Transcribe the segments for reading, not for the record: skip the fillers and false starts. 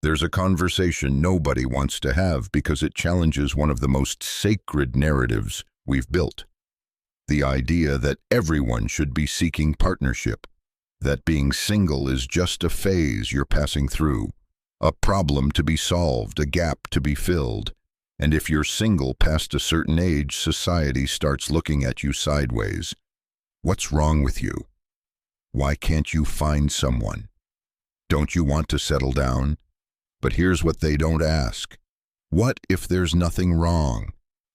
There's a conversation nobody wants to have because it challenges one of the most sacred narratives we've built. The idea that everyone should be seeking partnership, that being single is just a phase you're passing through, a problem to be solved, a gap to be filled, and if you're single past a certain age, society starts looking at you sideways. What's wrong with you? Why can't you find someone? Don't you want to settle down? But here's what they don't ask. What if there's nothing wrong?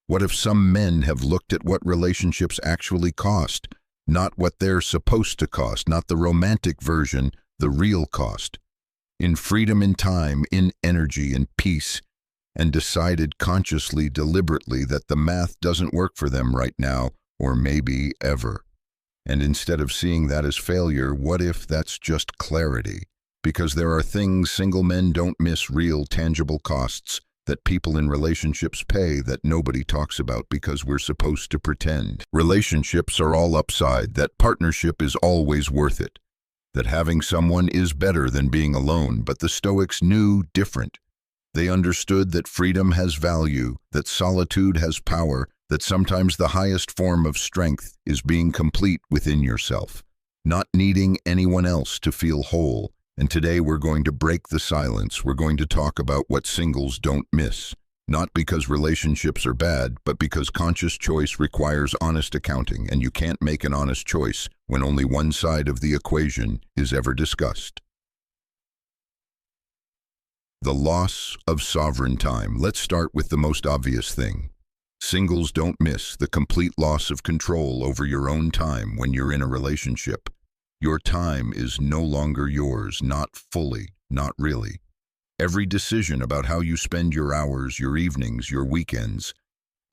What if some men have looked at what relationships actually cost, not what they're supposed to cost, not the romantic version, the real cost, in freedom, in time, in energy, in peace, and decided consciously, deliberately that the math doesn't work for them right now, or maybe ever. And instead of seeing that as failure, what if that's just clarity? Because there are things single men don't miss, real, tangible costs that people in relationships pay that nobody talks about because we're supposed to pretend. Relationships are all upside, that partnership is always worth it, that having someone is better than being alone, but the Stoics knew different. They understood that freedom has value, that solitude has power, that sometimes the highest form of strength is being complete within yourself, not needing anyone else to feel whole. And today we're going to break the silence. We're going to talk about what singles don't miss, not because relationships are bad, but because conscious choice requires honest accounting, and you can't make an honest choice when only one side of the equation is ever discussed. The loss of sovereign time. Let's start with the most obvious thing. Singles don't miss the complete loss of control over your own time when you're in a relationship. Your time is no longer yours, not fully, not really. Every decision about how you spend your hours, your evenings, your weekends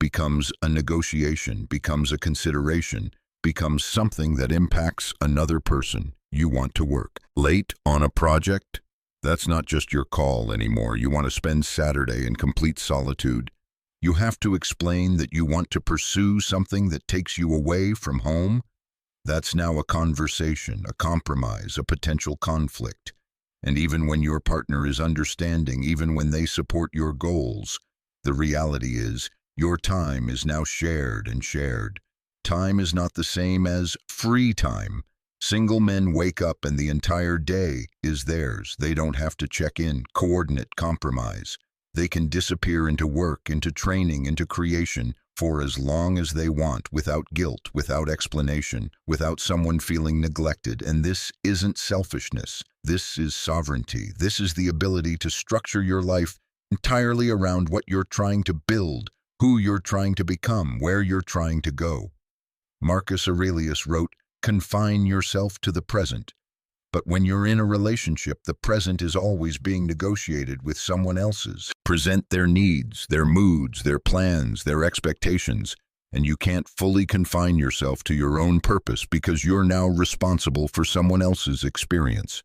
becomes a negotiation, becomes a consideration, becomes something that impacts another person. You want to work late on a project? That's not just your call anymore. You want to spend Saturday in complete solitude. You have to explain that you want to pursue something that takes you away from home. That's now a conversation, a compromise, a potential conflict. And even when your partner is understanding, even when they support your goals, the reality is your time is now shared and shared. Time is not the same as free time. Single men wake up and the entire day is theirs. They don't have to check in, coordinate, compromise. They can disappear into work, into training, into creation, for as long as they want, without guilt, without explanation, without someone feeling neglected. And this isn't selfishness. This is sovereignty. This is the ability to structure your life entirely around what you're trying to build, who you're trying to become, where you're trying to go. Marcus Aurelius wrote, "Confine yourself to the present." But when you're in a relationship, the present is always being negotiated with someone else's. Present their needs, their moods, their plans, their expectations, and you can't fully confine yourself to your own purpose because you're now responsible for someone else's experience.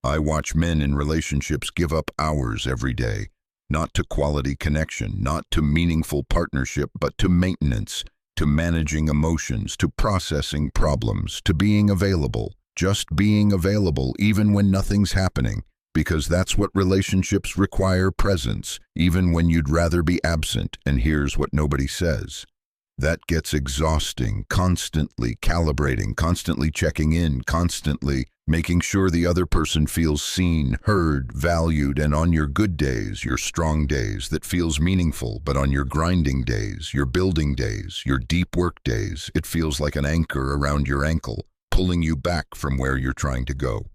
I watch men in relationships give up hours every day, not to quality connection, not to meaningful partnership, but to maintenance, to managing emotions, to processing problems, to being available. Just being available even when nothing's happening, because that's what relationships require, presence, even when you'd rather be absent. And here's what nobody says. That gets exhausting, constantly calibrating, constantly checking in, constantly making sure the other person feels seen, heard, valued, and on your good days, your strong days, that feels meaningful, but on your grinding days, your building days, your deep work days, it feels like an anchor around your ankle, pulling you back from where you're trying to go.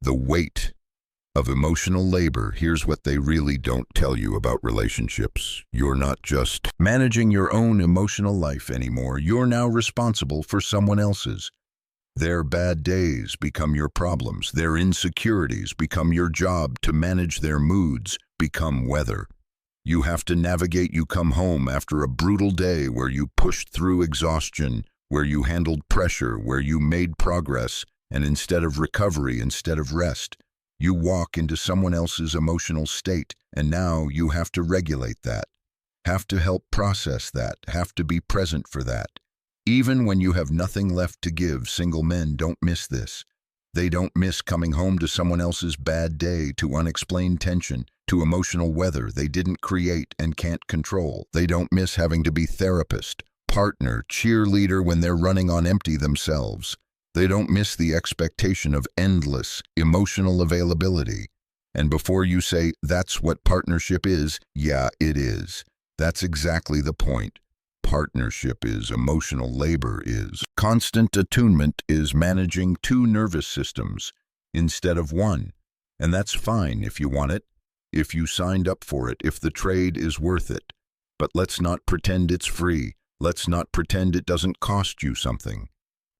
The weight of emotional labor. Here's what they really don't tell you about relationships. You're not just managing your own emotional life anymore. You're now responsible for someone else's. Their bad days become your problems. Their insecurities become your job. To manage their moods become weather. You have to navigate. You come home after a brutal day where you pushed through exhaustion, where you handled pressure, where you made progress, and instead of recovery, instead of rest, you walk into someone else's emotional state, and now you have to regulate that, have to help process that, have to be present for that. Even when you have nothing left to give, single men don't miss this. They don't miss coming home to someone else's bad day, to unexplained tension, to emotional weather they didn't create and can't control. They don't miss having to be therapist, partner, cheerleader when they're running on empty themselves. They don't miss the expectation of endless emotional availability. And before you say, that's what partnership is, yeah, it is. That's exactly the point. Partnership is, emotional labor is. Constant attunement is managing two nervous systems instead of one. And that's fine if you want it, if you signed up for it, if the trade is worth it. But let's not pretend it's free. Let's not pretend it doesn't cost you something.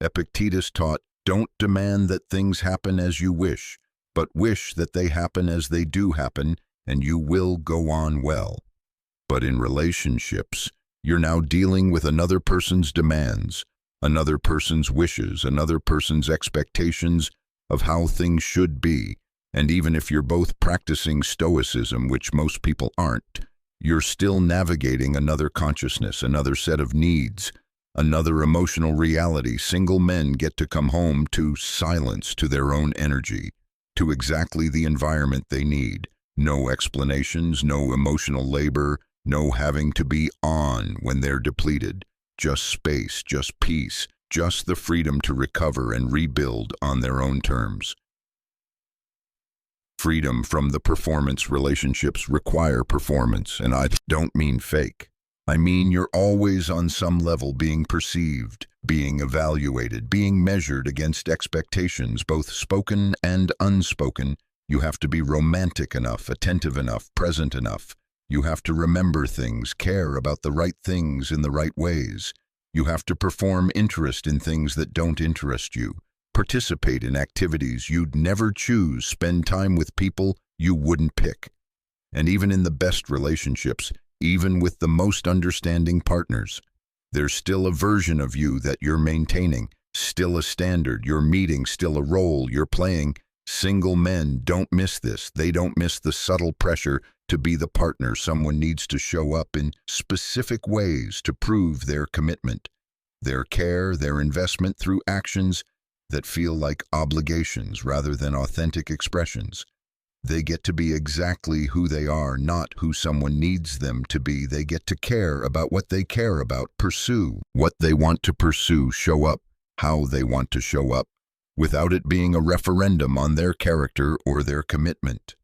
Epictetus taught, don't demand that things happen as you wish, but wish that they happen as they do happen, and you will go on well. But in relationships, you're now dealing with another person's demands, another person's wishes, another person's expectations of how things should be. And even if you're both practicing stoicism, which most people aren't, you're still navigating another consciousness, another set of needs, another emotional reality. Single men get to come home to silence, to their own energy, to exactly the environment they need. No explanations, no emotional labor, no having to be on when they're depleted. Just space, just peace, just the freedom to recover and rebuild on their own terms. Freedom from the performance. Relationships require performance, and I don't mean fake. I mean you're always on some level being perceived, being evaluated, being measured against expectations, both spoken and unspoken. You have to be romantic enough, attentive enough, present enough. You have to remember things, care about the right things in the right ways. You have to perform interest in things that don't interest you. Participate in activities you'd never choose, spend time with people you wouldn't pick. And even in the best relationships, even with the most understanding partners, there's still a version of you that you're maintaining, still a standard you're meeting, still a role you're playing. Single men don't miss this. They don't miss the subtle pressure to be the partner someone needs to show up in specific ways to prove their commitment, their care, their investment through actions that feel like obligations rather than authentic expressions. They get to be exactly who they are, not who someone needs them to be. They get to care about what they care about, pursue what they want to pursue, show up how they want to show up, without it being a referendum on their character or their commitment.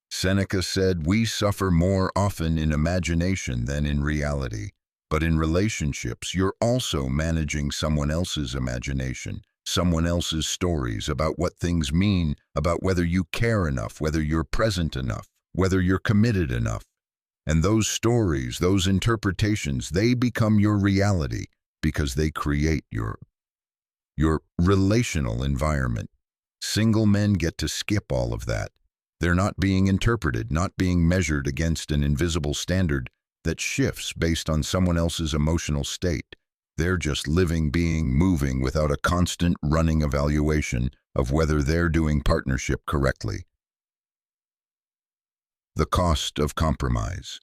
Seneca said, we suffer more often in imagination than in reality. But in relationships, you're also managing someone else's imagination, someone else's stories about what things mean, about whether you care enough, whether you're present enough, whether you're committed enough. And those stories, those interpretations, they become your reality because they create your relational environment. Single men get to skip all of that. They're not being interpreted, not being measured against an invisible standard that shifts based on someone else's emotional state. They're just living, being, moving without a constant running evaluation of whether they're doing partnership correctly. The cost of compromise.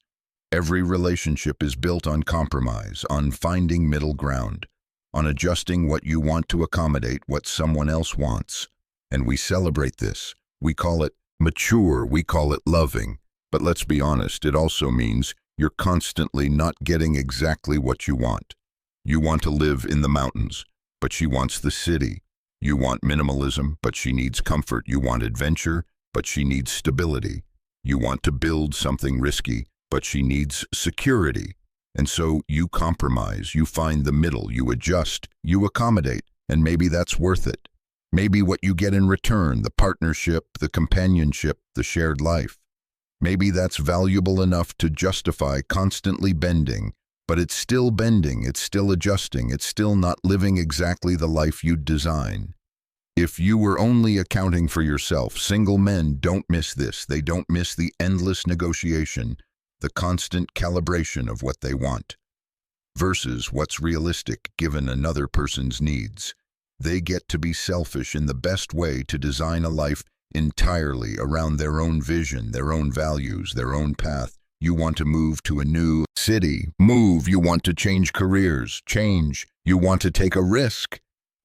Every relationship is built on compromise, on finding middle ground, on adjusting what you want to accommodate what someone else wants. And we celebrate this. We call it mature, we call it loving. But let's be honest, it also means you're constantly not getting exactly what you want. You want to live in the mountains, but she wants the city. You want minimalism, but she needs comfort. You want adventure, but she needs stability. You want to build something risky, but she needs security. And so you compromise, you find the middle, you adjust, you accommodate, and maybe that's worth it. Maybe what you get in return, the partnership, the companionship, the shared life. Maybe that's valuable enough to justify constantly bending, but it's still bending, it's still adjusting, it's still not living exactly the life you'd design. If you were only accounting for yourself, single men don't miss this. They don't miss the endless negotiation, the constant calibration of what they want versus what's realistic given another person's needs. They get to be selfish in the best way to design a life entirely around their own vision, their own values, their own path. You want to move to a new city, move. You want to change careers, change. You want to take a risk,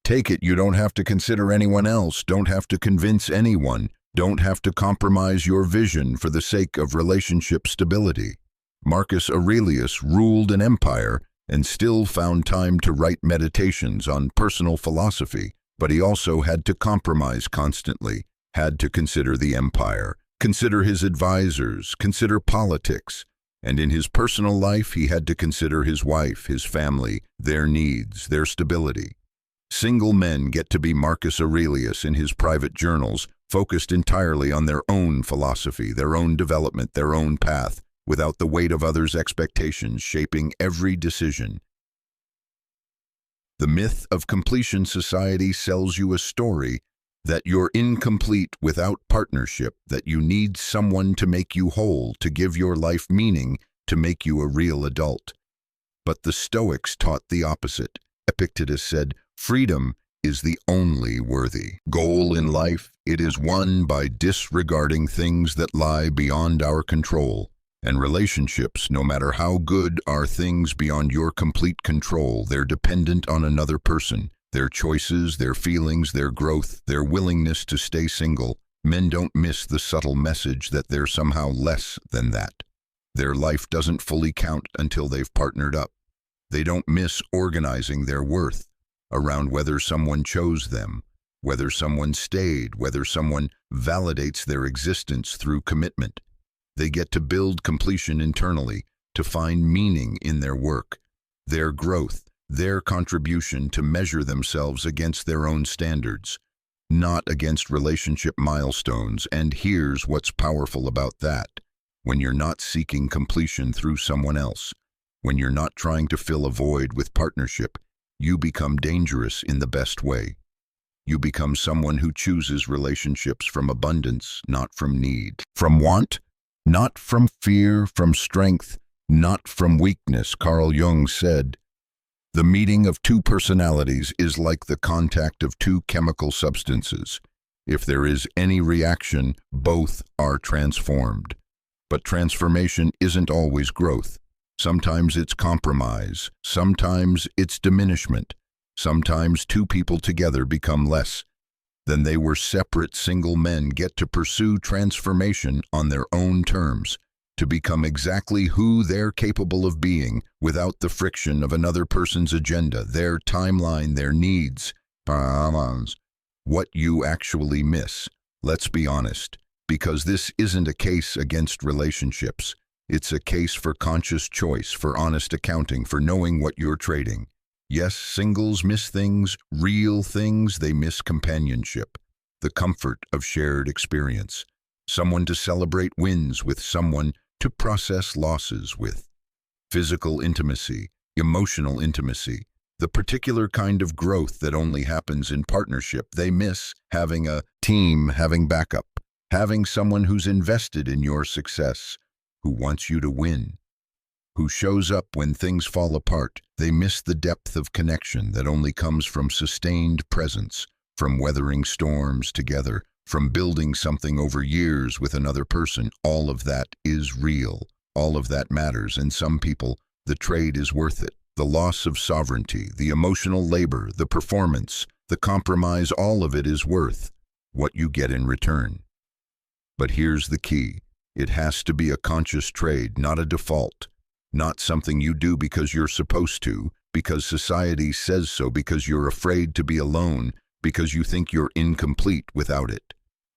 Take it, you don't have to consider anyone else, don't have to convince anyone, don't have to compromise your vision for the sake of relationship stability. Marcus Aurelius ruled an empire and still found time to write meditations on personal philosophy, but he also had to compromise constantly, had to consider the empire, consider his advisors, consider politics, and in his personal life he had to consider his wife, his family, their needs, their stability. Single men get to be Marcus Aurelius in his private journals, focused entirely on their own philosophy, their own development, their own path, without the weight of others' expectations shaping every decision. The myth of completion society sells you a story that you're incomplete without partnership, that you need someone to make you whole, to give your life meaning, to make you a real adult. But the Stoics taught the opposite. Epictetus said, "Freedom is the only worthy goal in life. It is won by disregarding things that lie beyond our control. And relationships, no matter how good, are things beyond your complete control. They're dependent on another person, their choices, their feelings, their growth, their willingness to stay single. Men don't miss the subtle message that they're somehow less than that. Their life doesn't fully count until they've partnered up. They don't miss organizing their worth around whether someone chose them, whether someone stayed, whether someone validates their existence through commitment. They get to build completion internally, to find meaning in their work, their growth, their contribution, to measure themselves against their own standards, not against relationship milestones. And here's what's powerful about that. When you're not seeking completion through someone else, when you're not trying to fill a void with partnership, you become dangerous in the best way. You become someone who chooses relationships from abundance, not from need, from want, not from fear, from strength, not from weakness. Carl Jung said, "The meeting of two personalities is like the contact of two chemical substances. If there is any reaction, both are transformed." But transformation isn't always growth. Sometimes it's compromise, sometimes it's diminishment, sometimes two people together become less than they were. Separate single men get to pursue transformation on their own terms, to become exactly who they're capable of being without the friction of another person's agenda, their timeline, their needs. What you actually miss, let's be honest, because this isn't a case against relationships. It's a case for conscious choice, for honest accounting, for knowing what you're trading. Yes, singles miss things, real things. They miss companionship, the comfort of shared experience, someone to celebrate wins with, someone to process losses with, physical intimacy, emotional intimacy, the particular kind of growth that only happens in partnership. They miss having a team, having backup, having someone who's invested in your success, who wants you to win, who shows up when things fall apart. They miss the depth of connection that only comes from sustained presence, from weathering storms together, from building something over years with another person. All of that is real. All of that matters, and some people, the trade is worth it. The loss of sovereignty, the emotional labor, the performance, the compromise, all of it is worth what you get in return. But here's the key. It has to be a conscious trade, not a default. Not something you do because you're supposed to, because society says so, because you're afraid to be alone, because you think you're incomplete without it.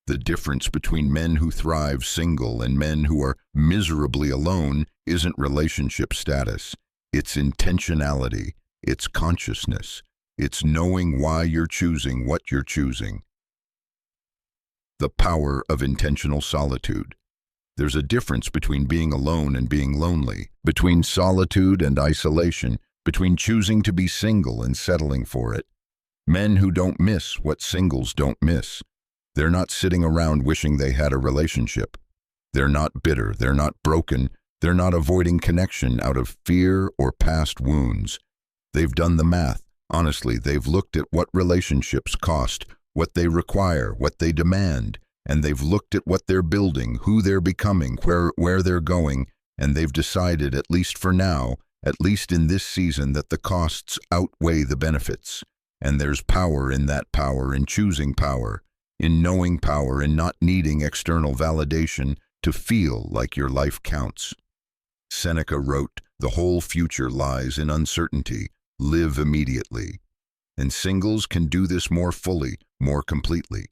The difference between men who thrive single and men who are miserably alone isn't relationship status. It's intentionality, it's consciousness, it's knowing why you're choosing what you're choosing. The power of intentional solitude. There's a difference between being alone and being lonely, between solitude and isolation, between choosing to be single and settling for it. Men who don't miss what singles don't miss. They're not sitting around wishing they had a relationship. They're not bitter, they're not broken, they're not avoiding connection out of fear or past wounds. They've done the math. Honestly, they've looked at what relationships cost, what they require, what they demand, and they've looked at what they're building, who they're becoming, where they're going, and they've decided, at least for now, at least in this season, that the costs outweigh the benefits. And there's power in that power, in choosing power, in knowing power, in not needing external validation to feel like your life counts. Seneca wrote, "The whole future lies in uncertainty. Live immediately." And singles can do this more fully, more completely.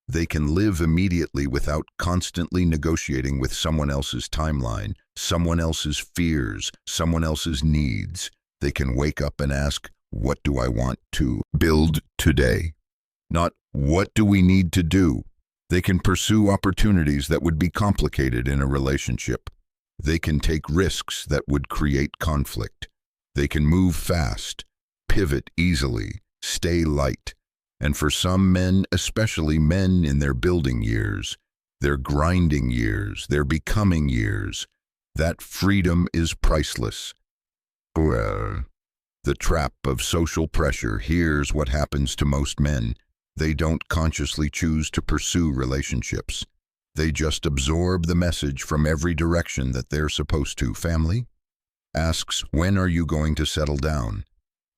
They can live immediately without constantly negotiating with someone else's timeline, someone else's fears, someone else's needs. They can wake up and ask, what do I want to build today? Not, what do we need to do? They can pursue opportunities that would be complicated in a relationship. They can take risks that would create conflict. They can move fast, pivot easily, stay light. And for some men, especially men in their building years, their grinding years, their becoming years, that freedom is priceless. The trap of social pressure. Here's what happens to most men. They don't consciously choose to pursue relationships. They just absorb the message from every direction that they're supposed to. Family asks, when are you going to settle down?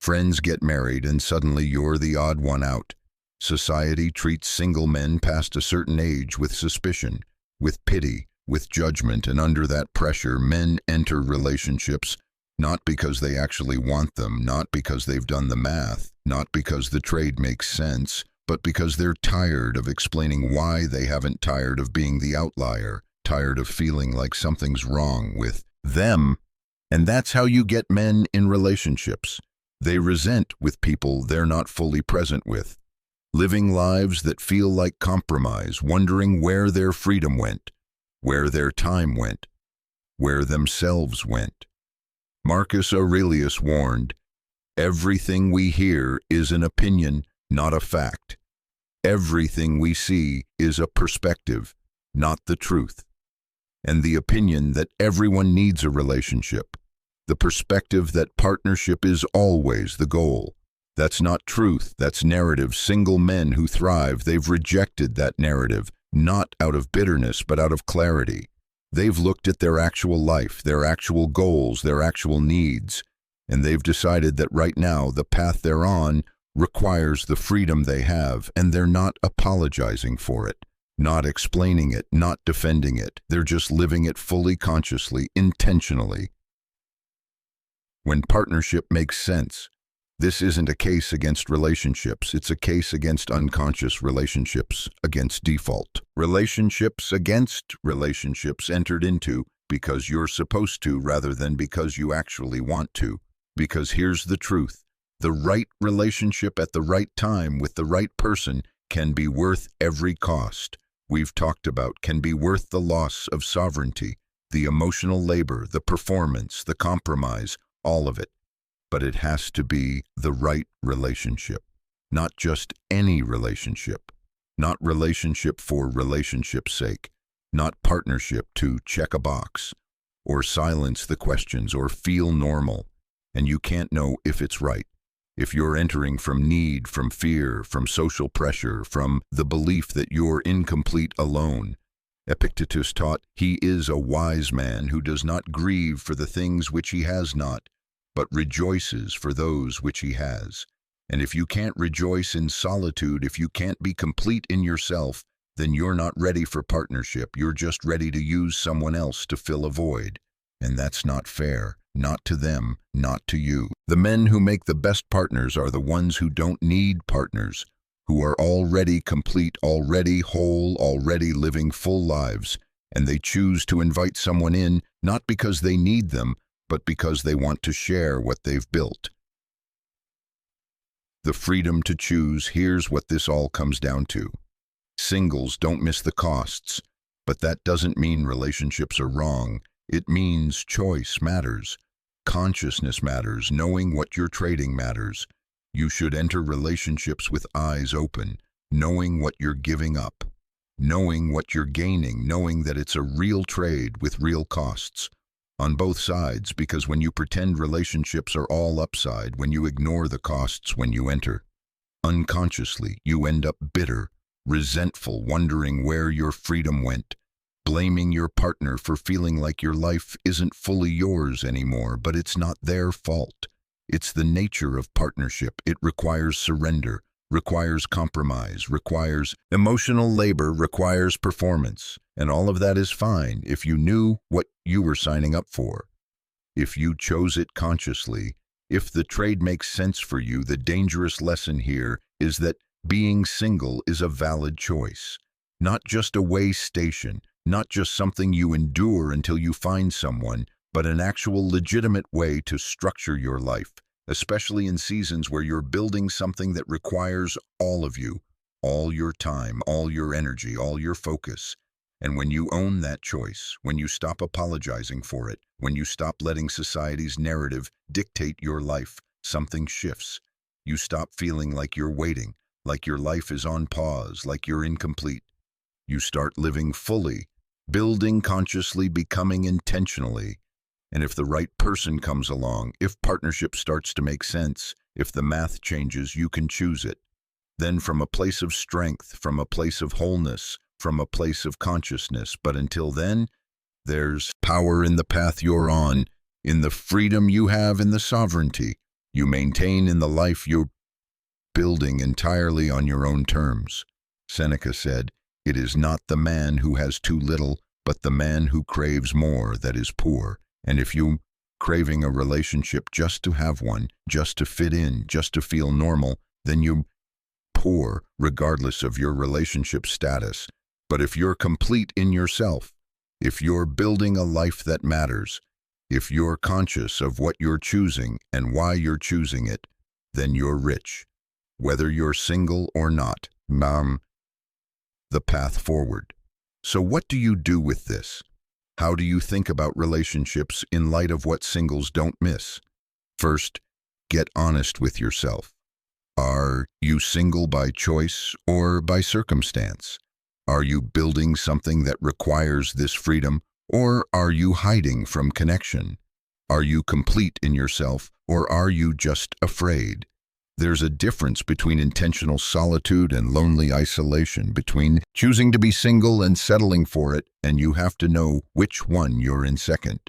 Friends get married and suddenly you're the odd one out. Society treats single men past a certain age with suspicion, with pity, with judgment, and under that pressure, men enter relationships not because they actually want them, not because they've done the math, not because the trade makes sense, but because they're tired of explaining why they haven't, tired of being the outlier, tired of feeling like something's wrong with them. And that's how you get men in relationships. They resent with people they're not fully present with, living lives that feel like compromise, wondering where their freedom went, where their time went, where themselves went. Marcus Aurelius warned, everything we hear is an opinion, not a fact. Everything we see is a perspective, not the truth. And the opinion that everyone needs a relationship, the perspective that partnership is always the goal. That's not truth, that's narrative. Single men who thrive, they've rejected that narrative, not out of bitterness, but out of clarity. They've looked at their actual life, their actual goals, their actual needs, and they've decided that right now the path they're on requires the freedom they have, and they're not apologizing for it, not explaining it, not defending it. They're just living it fully, consciously, intentionally. When partnership makes sense, this isn't a case against relationships, it's a case against unconscious relationships, against default. Relationships against relationships entered into because you're supposed to rather than because you actually want to. Because here's the truth, the right relationship at the right time with the right person can be worth every cost. We've talked about can be worth the loss of sovereignty, the emotional labor, the performance, the compromise, all of it. But it has to be the right relationship, not just any relationship, not relationship for relationship's sake, not partnership to check a box, or silence the questions, or feel normal. And you can't know if it's right. If you're entering from need, from fear, from social pressure, from the belief that you're incomplete alone. Epictetus taught, he is a wise man who does not grieve for the things which he has not, but rejoices for those which he has. And if you can't rejoice in solitude, if you can't be complete in yourself, then you're not ready for partnership. You're just ready to use someone else to fill a void. And that's not fair. Not to them, not to you. The men who make the best partners are the ones who don't need partners, who are already complete, already whole, already living full lives, and they choose to invite someone in, not because they need them, but because they want to share what they've built. The freedom to choose, here's what this all comes down to. Singles don't miss the costs, but that doesn't mean relationships are wrong. It means choice matters. Consciousness matters. Knowing what you're trading matters. You should enter relationships with eyes open, knowing what you're giving up, knowing what you're gaining, knowing that it's a real trade with real costs on both sides, because when you pretend relationships are all upside, when you ignore the costs when you enter, unconsciously you end up bitter, resentful, wondering where your freedom went, blaming your partner for feeling like your life isn't fully yours anymore, but it's not their fault. It's the nature of partnership. It requires surrender, requires compromise, requires emotional labor, requires performance. And all of that is fine if you knew what you were signing up for. If you chose it consciously, if the trade makes sense for you, the dangerous lesson here is that being single is a valid choice. Not just a way station, not just something you endure until you find someone, but an actual legitimate way to structure your life, especially in seasons where you're building something that requires all of you, all your time, all your energy, all your focus. And when you own that choice, when you stop apologizing for it, when you stop letting society's narrative dictate your life, something shifts. You stop feeling like you're waiting, like your life is on pause, like you're incomplete. You start living fully, building consciously, becoming intentionally. And if the right person comes along, if partnership starts to make sense, if the math changes, you can choose it. Then from a place of strength, from a place of wholeness, from a place of consciousness. But until then, there's power in the path you're on, in the freedom you have, in the sovereignty you maintain, in the life you're building entirely on your own terms. Seneca said, "It is not the man who has too little, but the man who craves more that is poor." And if you're craving a relationship just to have one, just to fit in, just to feel normal, then you're poor regardless of your relationship status. But if you're complete in yourself, if you're building a life that matters, if you're conscious of what you're choosing and why you're choosing it, then you're rich. Whether you're single or not, the path forward. So what do you do with this? How do you think about relationships in light of what singles don't miss? First, get honest with yourself. Are you single by choice or by circumstance? Are you building something that requires this freedom, or are you hiding from connection? Are you complete in yourself, or are you just afraid? There's a difference between intentional solitude and lonely isolation, between choosing to be single and settling for it, and you have to know which one you're in second.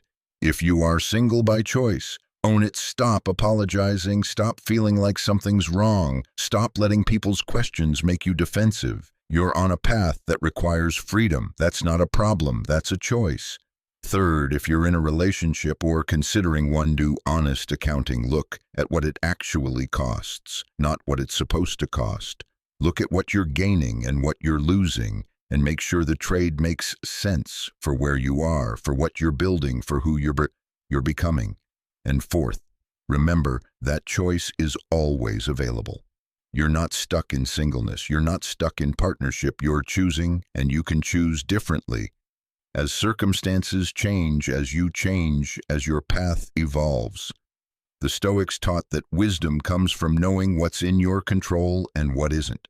If you are single by choice, own it. Stop apologizing, stop feeling like something's wrong, stop letting people's questions make you defensive. You're on a path that requires freedom. That's not a problem, that's a choice. Third, if you're in a relationship or considering one, do honest accounting. Look at what it actually costs, not what it's supposed to cost. Look at what you're gaining and what you're losing, and make sure the trade makes sense for where you are, for what you're building, for who you're becoming. And fourth, remember that choice is always available. You're not stuck in singleness. You're not stuck in partnership. You're choosing, and you can choose differently. As circumstances change, as you change, as your path evolves. The Stoics taught that wisdom comes from knowing what's in your control and what isn't.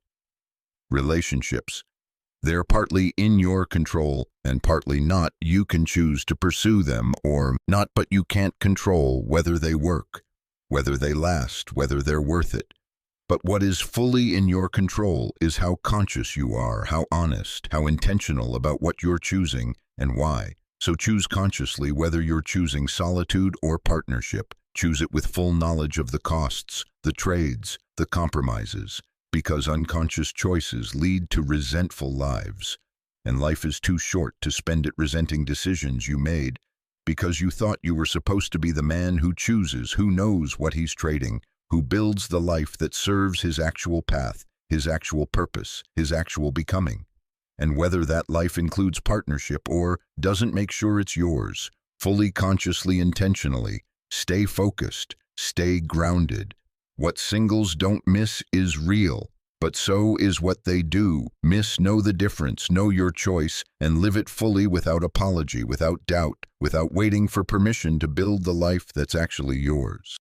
Relationships, they're partly in your control and partly not. You can choose to pursue them or not, but you can't control whether they work, whether they last, whether they're worth it. But what is fully in your control is how conscious you are, how honest, how intentional about what you're choosing and why. So choose consciously whether you're choosing solitude or partnership. Choose it with full knowledge of the costs, the trades, the compromises, because unconscious choices lead to resentful lives. And life is too short to spend it resenting decisions you made because you thought you were supposed to be the man who chooses, who knows what he's trading, who builds the life that serves his actual path, his actual purpose, his actual becoming. And whether that life includes partnership or doesn't, make sure it's yours, fully, consciously, intentionally. Stay focused, stay grounded. What singles don't miss is real, but so is what they do miss. Know the difference, know your choice, and live it fully, without apology, without doubt, without waiting for permission to build the life that's actually yours.